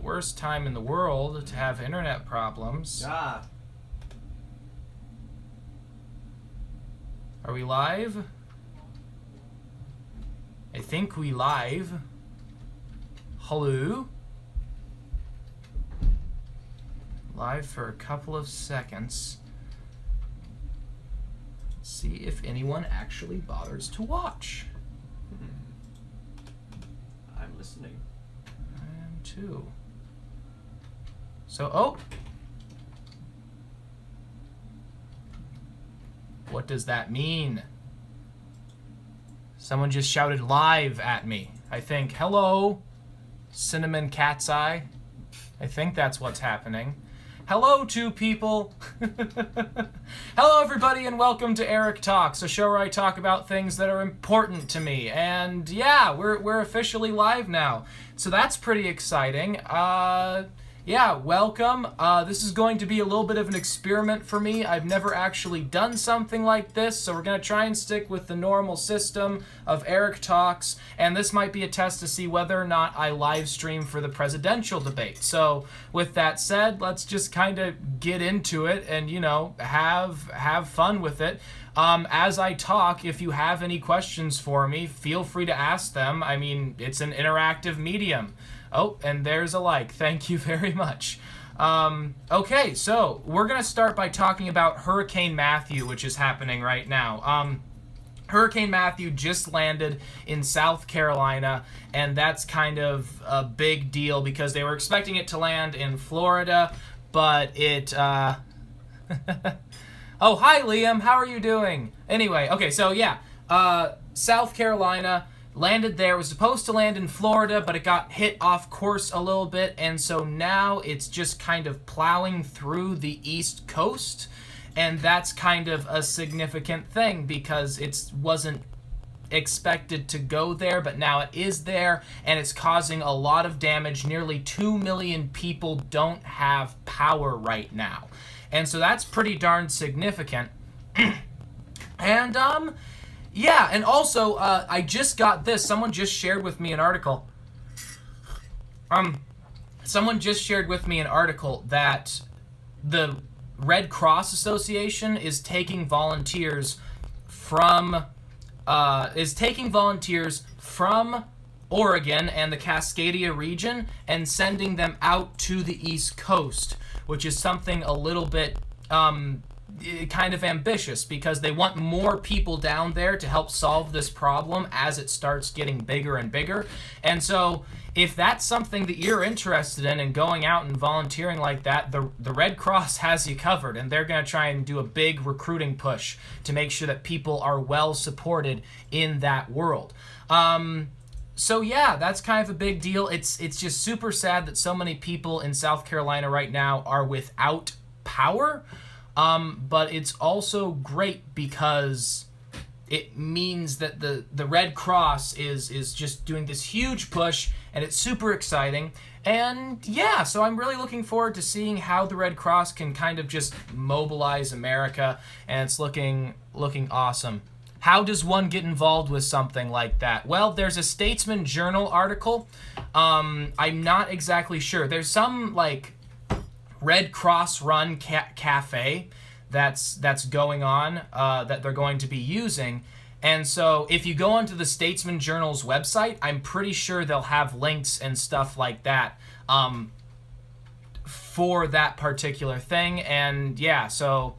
worst time in the world to have internet problems. Ah. Are we live? I think we live. Hello? Live for a couple of seconds. See if anyone actually bothers to watch. I'm listening. I am too. So, oh! What does that mean? Someone just shouted live at me. I think, hello, Cinnamon Cat's Eye. I think that's what's happening. Hello, two people. Hello, everybody, and welcome to AricTalks, a show where I talk about things that are important to me. And yeah, we're officially live now, so that's pretty exciting. Yeah, welcome. This is going to be a little bit of an experiment for me. I've never actually done something like this, so we're going to try and stick with the normal system of AricTalks, and this might be a test to see whether or not I live stream for the presidential debate. So, with that said, let's just kind of get into it and, you know, have fun with it. As I talk, if you have any questions for me, feel free to ask them. I mean, it's an interactive medium. Oh, and there's a like. Thank you very much. Okay, so we're going to start by talking about Hurricane Matthew, which is happening right now. Hurricane Matthew just landed in South Carolina, and that's kind of a big deal because they were expecting it to land in Florida, but it... Oh, hi, Liam. How are you doing? Anyway, okay, so yeah, South Carolina... landed there, was supposed to land in Florida, but it got hit off course a little bit, and so now it's just kind of plowing through the East Coast, and that's kind of a significant thing because it wasn't expected to go there, but now it is there, and it's causing a lot of damage. Nearly 2 million people don't have power right now, and so that's pretty darn significant. And, yeah, and also, I just got this. Someone just shared with me an article. Someone just shared with me an article that the Red Cross Association is taking volunteers from, Oregon and the Cascadia region and sending them out to the East Coast, which is something a little bit, kind of ambitious because they want more people down there to help solve this problem as it starts getting bigger and bigger. And so if that's something that you're interested in and going out and volunteering like that, the Red Cross has you covered, and they're going to try and do a big recruiting push to make sure that people are well supported in that world. So yeah, that's kind of a big deal. It's just super sad that so many people in South Carolina right now are without power. But it's also great because it means that the Red Cross is just doing this huge push, and it's super exciting. And yeah, so I'm really looking forward to seeing how the Red Cross can kind of just mobilize America, and it's looking awesome. How does one get involved with something like that? Well, there's a Statesman Journal article. I'm not exactly sure. There's some, like, Red Cross run cafe that's going on that they're going to be using, and so if you go onto the Statesman Journal's website, I'm pretty sure they'll have links and stuff like that for that particular thing. And yeah, so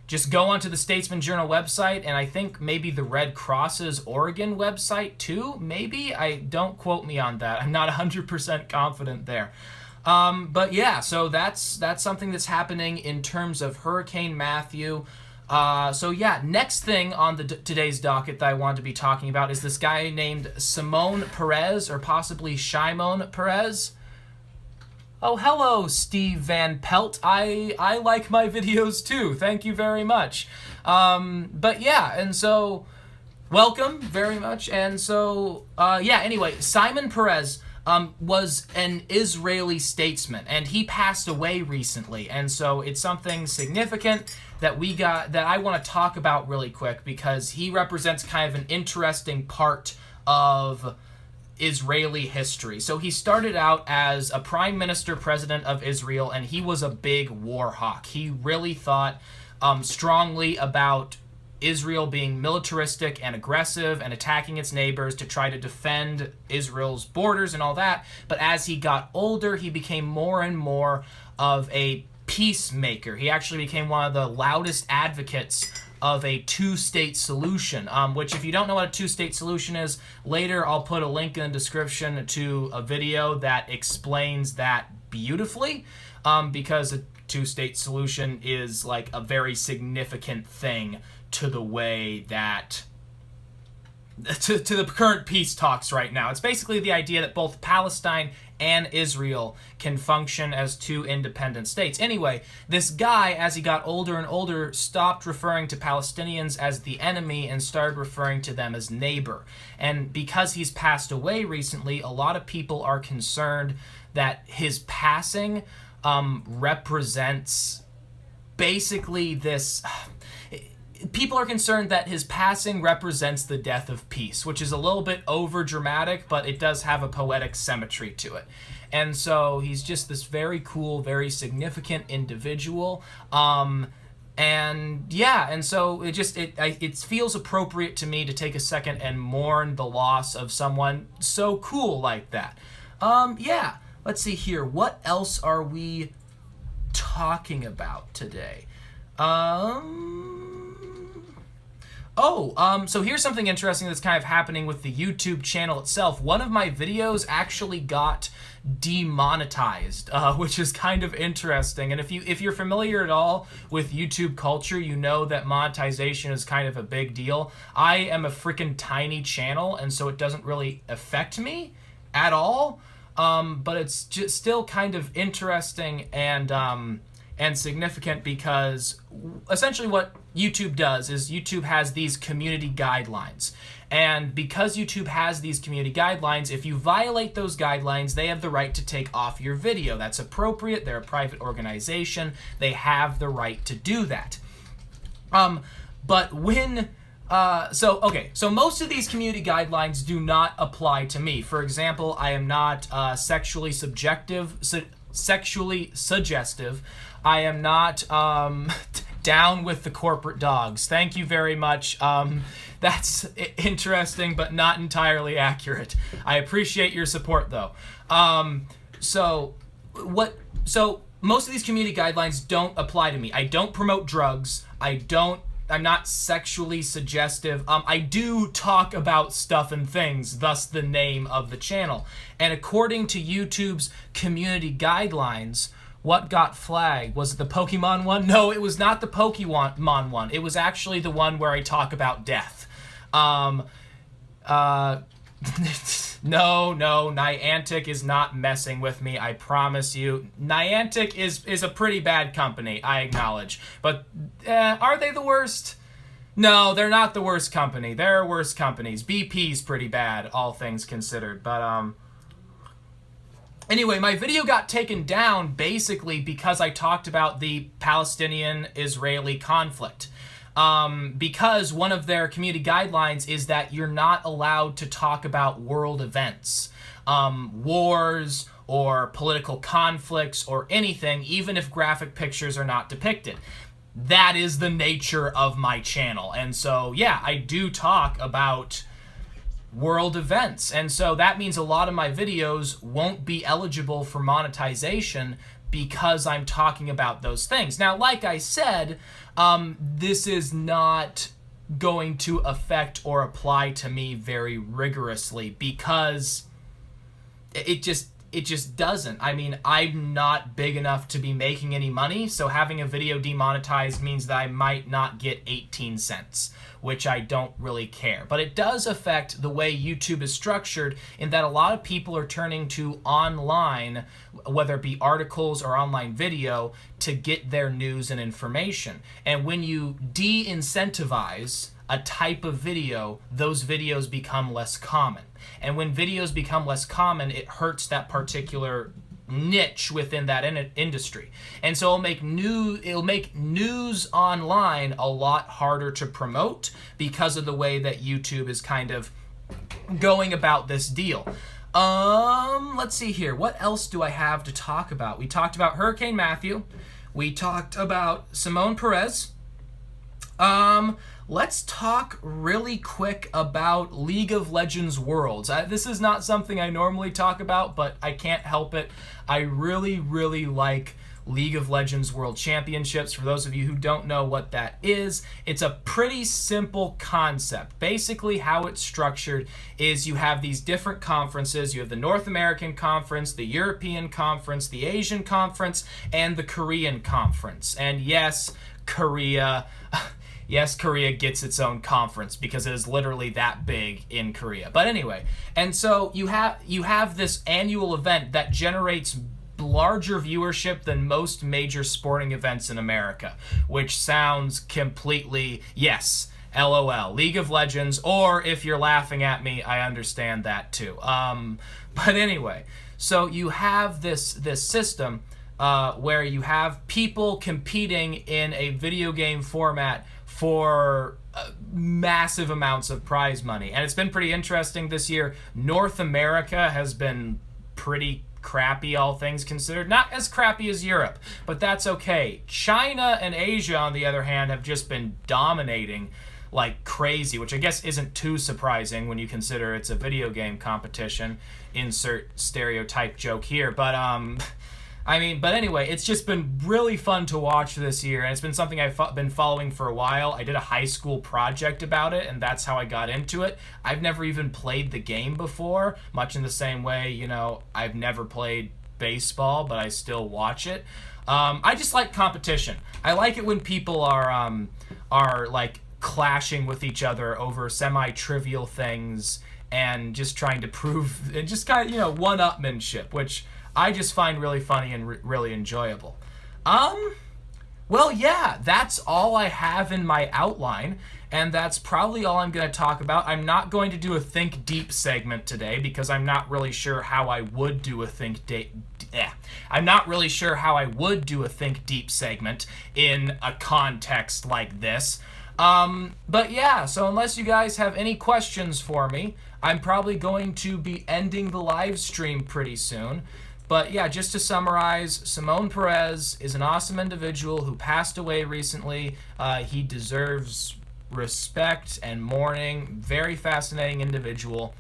just go onto the Statesman Journal website, and I think maybe the Red Cross's Oregon website too, maybe. I don't quote me on that. I'm not 100% confident there. But yeah, so that's something that's happening in terms of Hurricane Matthew. So yeah, next thing on today's docket that I want to be talking about is this guy named Simone Perez, or possibly Shimon Perez. Oh, hello, Steve Van Pelt. I like my videos too. Thank you very much. But yeah, and so welcome very much. And so yeah, anyway, Simon Perez was an Israeli statesman, and he passed away recently, and so it's something significant that I want to talk about really quick because he represents kind of an interesting part of Israeli history. So he started out as a prime minister president of Israel, and he was a big war hawk. He really thought strongly about Israel being militaristic and aggressive and attacking its neighbors to try to defend Israel's borders and all that. But as he got older, he became more and more of a peacemaker. He actually became one of the loudest advocates of a two-state solution, which, if you don't know what a two-state solution is, later I'll put a link in the description to a video that explains that beautifully, because a two-state solution is like a very significant thing to the way that to the current peace talks right now. It's basically the idea that both Palestine and Israel can function as two independent states. Anyway, this guy, as he got older and older, stopped referring to Palestinians as the enemy and started referring to them as neighbor. And because he's passed away recently, a lot of people are concerned that his passing represents basically this... People are concerned that his passing represents the death of peace, which is a little bit over dramatic, but it does have a poetic symmetry to it. And so he's just this very cool, very significant individual. And yeah, and so it feels appropriate to me to take a second and mourn the loss of someone so cool like that. Yeah, let's see here. What else are we talking about today? So here's something interesting that's kind of happening with the YouTube channel itself. One of my videos actually got demonetized, which is kind of interesting. And if you're familiar at all with YouTube culture, you know that monetization is kind of a big deal. I am a freaking tiny channel, and so it doesn't really affect me at all. But it's just still kind of interesting and significant, because essentially what YouTube does is YouTube has these community guidelines. And because YouTube has these community guidelines, if you violate those guidelines, they have the right to take off your video. That's appropriate. They're a private organization. They have the right to do that. But when... So most of these community guidelines do not apply to me. For example, I am not sexually suggestive. I am not down with the corporate dogs. Thank you very much. That's interesting, but not entirely accurate. I appreciate your support, though. So most of these community guidelines don't apply to me. I don't promote drugs. I'm not sexually suggestive. I do talk about stuff and things, thus the name of the channel. And according to YouTube's community guidelines, what got flagged? Was it the Pokemon one? No, it was not the Pokemon one. It was actually the one where I talk about death. No, Niantic is not messing with me, I promise you. Niantic is a pretty bad company, I acknowledge. But are they the worst? No, they're not the worst company. There are worse companies. BP's pretty bad, all things considered. But anyway, my video got taken down basically because I talked about the Palestinian-Israeli conflict. Because one of their community guidelines is that you're not allowed to talk about world events, wars, or political conflicts, or anything, even if graphic pictures are not depicted. That is the nature of my channel. And so, yeah, I do talk about world events. And so that means a lot of my videos won't be eligible for monetization because I'm talking about those things. Now, like I said, this is not going to affect or apply to me very rigorously because it just doesn't. I mean, I'm not big enough to be making any money, so having a video demonetized means that I might not get 18 cents, which I don't really care. But it does affect the way YouTube is structured in that a lot of people are turning to online, whether it be articles or online video, to get their news and information. And when you de-incentivize a type of video, those videos become less common. And when videos become less common, it hurts that particular niche within that industry. And so it'll make news online a lot harder to promote because of the way that YouTube is kind of going about this deal. Let's see here. What else do I have to talk about? We talked about Hurricane Matthew. We talked about Simone Perez. Let's talk really quick about League of Legends Worlds. This is not something I normally talk about, but I can't help it. I really, really like League of Legends World Championships. For those of you who don't know what that is, it's a pretty simple concept. Basically, how it's structured is you have these different conferences. You have the North American Conference, the European Conference, the Asian Conference, and the Korean Conference. And yes, Korea gets its own conference because it is literally that big in Korea. But anyway, and so you have this annual event that generates larger viewership than most major sporting events in America, which sounds completely, yes, LOL, League of Legends, or if you're laughing at me, I understand that too. But anyway, so you have this system where you have people competing in a video game format for massive amounts of prize money. And it's been pretty interesting this year. North America has been pretty crappy, all things considered. Not as crappy as Europe, but that's okay. China and Asia, on the other hand, have just been dominating like crazy, which I guess isn't too surprising when you consider it's a video game competition. Insert stereotype joke here. But but anyway, it's just been really fun to watch this year, and it's been something I've been following for a while. I did a high school project about it, and that's how I got into it. I've never even played the game before, much in the same way, you know, I've never played baseball, but I still watch it. I just like competition. I like it when people are like clashing with each other over semi-trivial things and just trying to prove, and just kind of, you know, one-upmanship, which I just find really funny and really enjoyable. Well, yeah, that's all I have in my outline, and that's probably all I'm going to talk about. I'm not going to do a Think Deep segment today because I'm not really sure how I would do a Think Deep. I'm not really sure how I would do a Think Deep segment in a context like this. But yeah, so unless you guys have any questions for me, I'm probably going to be ending the live stream pretty soon. But yeah, just to summarize, Simone Perez is an awesome individual who passed away recently. He deserves respect and mourning. Very fascinating individual.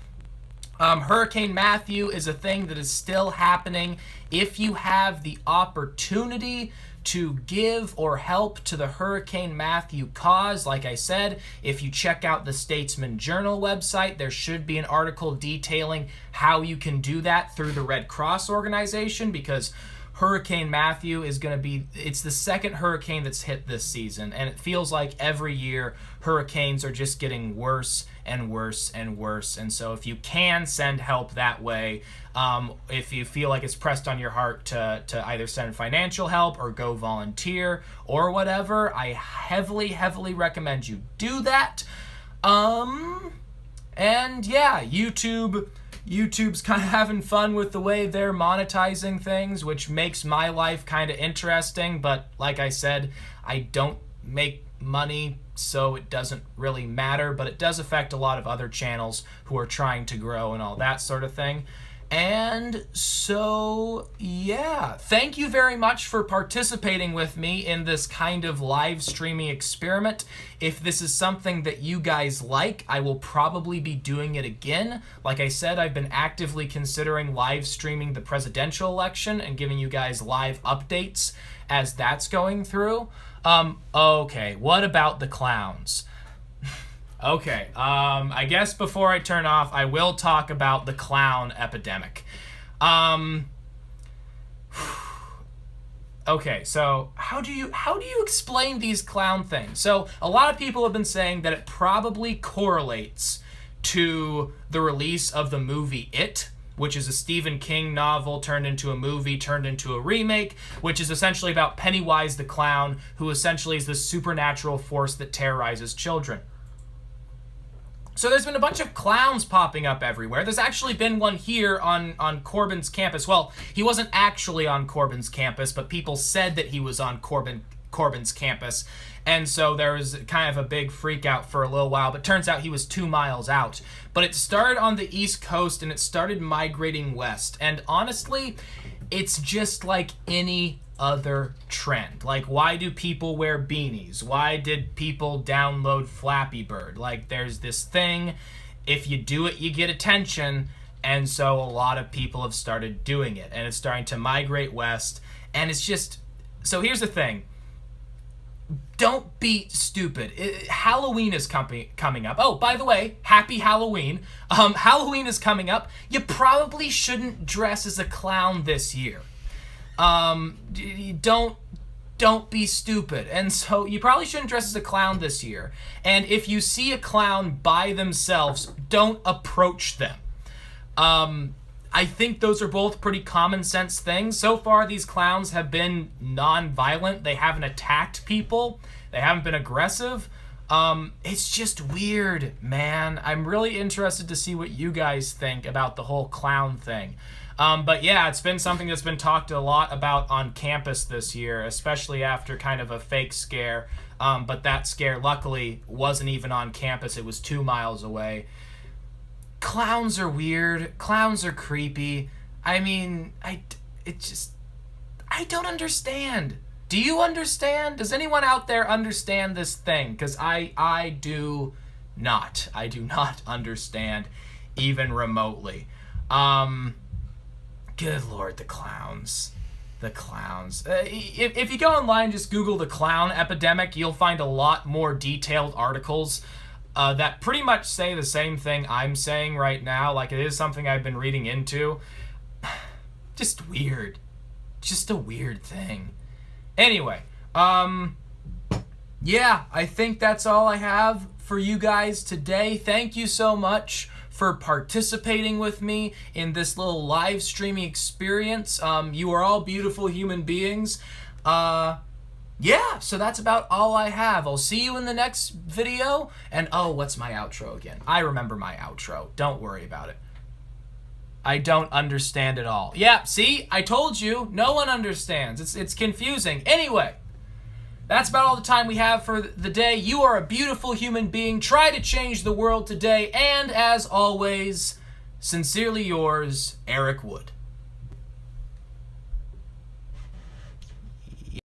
Hurricane Matthew is a thing that is still happening. If you have the opportunity to give or help to the Hurricane Matthew cause, like I said, if you check out the Statesman Journal website, there should be an article detailing how you can do that through the Red Cross organization, because Hurricane Matthew is going to be, it's the second hurricane that's hit this season, and it feels like every year hurricanes are just getting worse and worse and worse. And so if you can send help that way, if you feel like it's pressed on your heart to either send financial help or go volunteer or whatever, I heavily recommend you do that. And yeah, YouTube's kind of having fun with the way they're monetizing things, which makes my life kind of interesting. But like I said, I don't make money, so it doesn't really matter. But it does affect a lot of other channels who are trying to grow and all that sort of thing. And so, yeah, thank you very much for participating with me in this kind of live streaming experiment. If this is something that you guys like, I will probably be doing it again. Like I said, I've been actively considering live streaming the presidential election and giving you guys live updates as that's going through. Okay, what about the clowns? Okay, I guess before I turn off, I will talk about the clown epidemic. Okay, so how do you explain these clown things? So a lot of people have been saying that it probably correlates to the release of the movie It, which is a Stephen King novel turned into a movie, turned into a remake, which is essentially about Pennywise the clown, who essentially is this supernatural force that terrorizes children. So there's been a bunch of clowns popping up everywhere. There's actually been one here on Corbyn's campus. Well, he wasn't actually on Corbyn's campus, but people said that he was on Corbin's campus. And so there was kind of a big freak out for a little while, but turns out he was 2 miles out. But it started on the East Coast, and it started migrating west. And honestly, it's just like any other trend. Like, why do people wear beanies? Why did people download Flappy Bird? Like, there's this thing, if you do it, you get attention. And so a lot of people have started doing it, and it's starting to migrate west. And it's just, so here's the thing. Don't be stupid. Halloween is coming up. Oh, by the way, happy Halloween. Halloween is coming up. You probably shouldn't dress as a clown this year. Don't be stupid. And so you probably shouldn't dress as a clown this year. And if you see a clown by themselves, don't approach them. I think those are both pretty common sense things. So far, these clowns have been non-violent. They haven't attacked people. They haven't been aggressive. It's just weird, man. I'm really interested to see what you guys think about the whole clown thing. But yeah, it's been something that's been talked a lot about on campus this year, especially after kind of a fake scare. But that scare, luckily, wasn't even on campus. It was 2 miles away. Clowns are weird. Clowns are creepy. I mean, I don't understand. Do you understand? Does anyone out there understand this thing? Because I do not. I do not understand even remotely. Good Lord, the clowns. The clowns. If you go online, just Google the clown epidemic, you'll find a lot more detailed articles that pretty much say the same thing I'm saying right now. Like, it is something I've been reading into. Just weird. Just a weird thing. Anyway, yeah, I think that's all I have for you guys today. Thank you so much for participating with me in this little live streaming experience. You are all beautiful human beings. Yeah, so that's about all I have. I'll see you in the next video. And oh, what's my outro again? I remember my outro. Don't worry about it. I don't understand it all. Yeah, see? I told you. No one understands. It's confusing. Anyway, that's about all the time we have for the day. You are a beautiful human being. Try to change the world today. And as always, sincerely yours, Aric Wood.